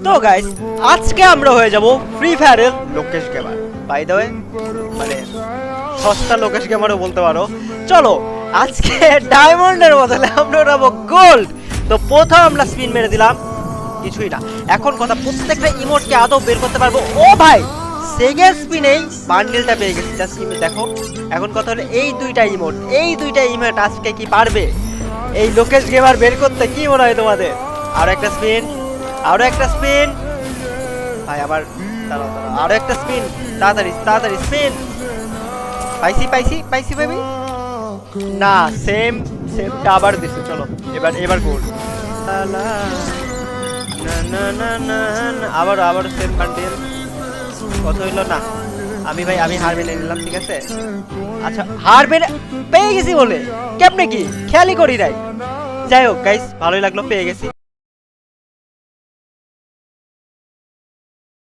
তো গাইস আজকে আমরা হয়ে যাব ফ্রি ফায়ারের Lokesh gamer. By the way মানে সস্তা লোকেশ গেমারও বলতে পারো। চলো আজকে ডায়মন্ডের বদলে আমরা উঠাবো গোল্ড। তো প্রথম আমরা স্পিন মেরে দিলাম, কিছুই না। এখন কথা, প্রত্যেকটা ইমোটকে আদৌ বের করতে পারবো? ও ভাই সেকেন্ড স্পিনেই বান্ডেলটা পেয়ে গেছি, জাস্ট তুমি দেখো। এখন কথা হলো এই দুইটা ইমোট আজকে কি পারবে এই লোকেশ গেমার বের করতে? কি মনে হয় তোমাদের? আরো একটা স্পিন, আরো একটা স্পিন ভাই, আবার দাঁড়াও দাঁড়াও, আরো একটা স্পিন, তাড়াতাড়ি তাড়াতাড়ি স্পিন। পাইছি পাইছি পাইছি বেবি। না, সেমটা আবার দিছে। চলো এবার গোল। না না না না না, আবার সেম বান্ডেল। কত হইলো? না আমি হার মেনে নিলাম, ঠিক আছে। আচ্ছা হার মেনে পেয়ে গেছি বলে কেমনে কি খেয়ালই করি নাই। যাই হোক গাইস, ভালোই লাগলো, পেয়ে গেছি।